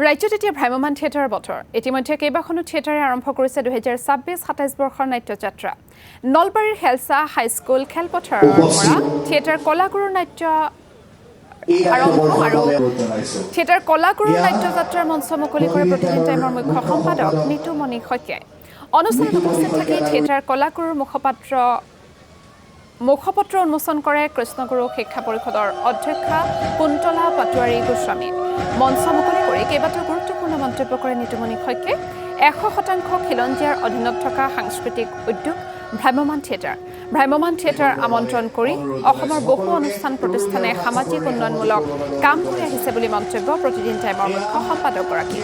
ৰাজ্যত এতিয়া ভ্ৰাম্যমান থিয়েটাৰৰ বতৰ ইতিমধ্যে কেইবাখনো থিয়েটাৰে আৰম্ভ কৰিছে 2026-27 বৰ্ষৰ নাট্যযাত্ৰা নলবাৰীৰ হেলছা হাইস্কুল খেলপথাৰৰ পৰা থিয়েটাৰ কলাগুৰুৰ নাট্য আৰম্ভ আৰু থিয়েটাৰ কলাগুৰুৰ নাট্যযাত্ৰাৰ মঞ্চ মুকলি কৰে প্ৰতিদিন টাইমৰ মুখ্য সম্পাদক নিতুমণি শইকীয়াই অনুষ্ঠানত উপস্থিত থাকি থিয়েটাৰ কলাগুৰুৰ মুখপত্ৰ উন্মোচন কৰে কৃষ্ণগুৰু শিক্ষা পৰিষদৰ অধ্যক্ষা কুন্তলা পাটোৱাৰী গোস্বামী মঞ্চ মুকলি কৰি কেইবাটাও গুৰুত্বপূৰ্ণ মন্তব্য কৰে নিতুমণি শইকীয়াই 100% খিলঞ্জীয়াৰ অধীনত থকা সাংস্কৃতিক উদ্যোগ ভ্ৰাম্যমান থিয়েটাৰ আমন্ত্ৰণ কৰি অসমৰ বহু অনুষ্ঠান প্ৰতিষ্ঠানে সামাজিক উন্নয়নমূলক কাম কৰি আহিছে বুলি মন্তব্য প্ৰতিদিন টাইমৰ মুখ্য সম্পাদকগৰাকী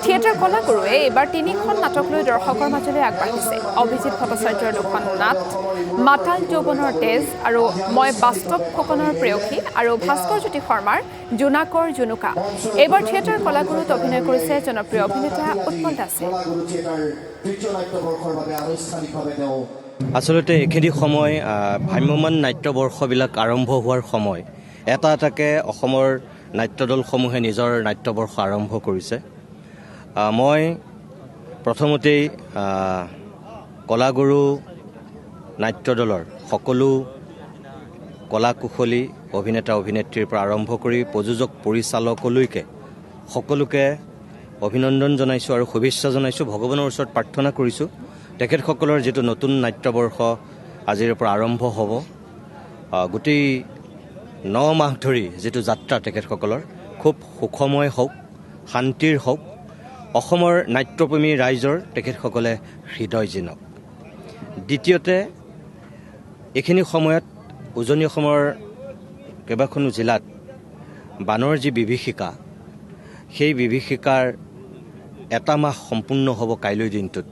থিয়েটাৰ কলাগুৰুৱে এইবাৰ 3খন নাটক লৈ দৰ্শকৰ মাজলৈ আগবাঢ়িছে অভিজিত ভট্টাচাৰ্যৰ 2খন নাট মাতাল যৌৱনৰ তেজ আৰু মই বাস্তৱ ফুকনৰ প্ৰেয়সী আৰু ভাস্কৰ জ্যোতি শৰ্মাৰ জোনাকৰ জুনুকা এইবাৰ থিয়েটাৰ কলাগুৰুত অভিনয় কৰিছে জনপ্ৰিয় অভিনেতা উৎপল দাসে আচলতে এইখিনি সময় ভ্ৰাম্যমান নাট্যবৰ্ষবিলাক আৰম্ভ হোৱাৰ সময় এটা এটাকে অসমৰ নাট্যদলসমূহে নিজৰ নাট্যবৰ্ষ আৰম্ভ কৰিছে মই প্ৰথমতেই কলাগুৰু নাট্যদলৰ সকলো কলা কুশলী অভিনেতা অভিনেত্ৰীৰ পৰা আৰম্ভ কৰি প্ৰযোজক পৰিচালকলৈকে সকলোকে অভিনন্দন জনাইছোঁ আৰু শুভেচ্ছা জনাইছোঁ ভগৱানৰ ওচৰত প্ৰাৰ্থনা কৰিছোঁ তেখেতসকলৰ যিটো নতুন নাট্যবৰ্ষ আজিৰ পৰা আৰম্ভ হ'ব গোটেই 9 মাহ ধৰি যিটো যাত্ৰা তেখেতসকলৰ খুব সুখময় হওক শান্তিৰ হওক অসমৰ নাট্যপ্ৰেমী ৰাইজৰ তেখেতসকলে হৃদয় জিনক দ্বিতীয়তে এইখিনি সময়ত উজনি অসমৰ কেইবাখনো জিলাত বানৰ যি বিভীষিকা সেই বিভীষিকাৰ এটা মাহ সম্পূৰ্ণ হ'ব কাইলৈ দিনটোত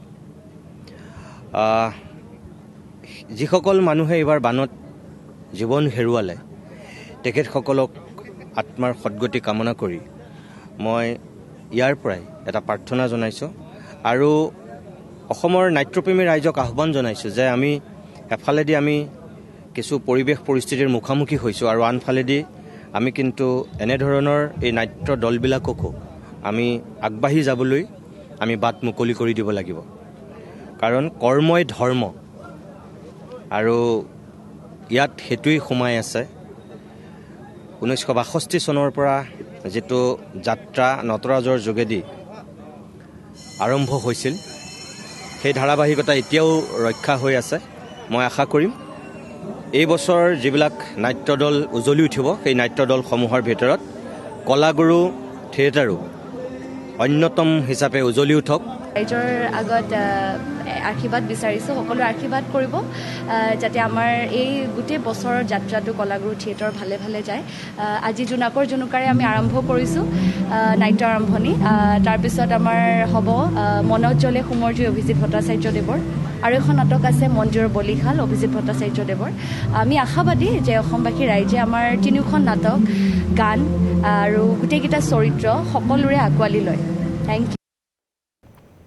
যিসকল মানুহে এইবাৰ বানত জীৱন হেৰুৱালে তেখেতসকলক আত্মাৰ সদ্গতি কামনা কৰি মই ইয়াৰ পৰাই এটা প্ৰাৰ্থনা জনাইছোঁ আৰু অসমৰ নাট্যপ্ৰেমী ৰাইজক আহ্বান জনাইছোঁ যে আমি এফালেদি আমি কিছু পৰিৱেশ পৰিস্থিতিৰ মুখামুখি হৈছোঁ আৰু আনফালেদি আমি কিন্তু এনেধৰণৰ এই নাট্য দলবিলাককো আমি আগবাঢ়ি যাবলৈ আমি বাট মুকলি কৰি দিব লাগিব কাৰণ কৰ্মই ধৰ্ম আৰু ইয়াত সেইটোৱেই সোমাই আছে 1962 চনৰ পৰা যিটো যাত্ৰা নটৰাজৰ যোগেদি আৰম্ভ হৈছিল সেই ধাৰাবাহিকতা এতিয়াও ৰক্ষা হৈ আছে মই আশা কৰিম এই বছৰ যিবিলাক নাট্যদল উজলি উঠিব সেই নাট্যদলসমূহৰ ভিতৰত কলাগুৰু থিয়েটাৰো অন্যতম হিচাপে উজলি উঠক ৰাইজৰ আগত আশীৰ্বাদ বিচাৰিছোঁ সকলোৰে আশীৰ্বাদ কৰিব যাতে আমাৰ এই গোটেই বছৰৰ যাত্ৰাটো কলাগুৰু থিয়েটাৰ ভালে ভালে যায় আজি জোনাকৰ জুনুকাৰে আমি আৰম্ভ কৰিছোঁ নাট্য আৰম্ভণি তাৰপিছত আমাৰ হ'ব মনত জ্বলে সুমৰ জুই অভিজিত ভট্টাচাৰ্যদেৱৰ আৰু এখন নাটক আছে মঞ্জুৰ বলিশাল অভিজিত ভট্টাচাৰ্যদেৱৰ আমি আশাবাদী যে অসমবাসী ৰাইজে আমাৰ 3খন নাটক গান আৰু গোটেইকেইটা চৰিত্ৰ সকলোৰে আঁকোৱালি লয় থেংক ইউ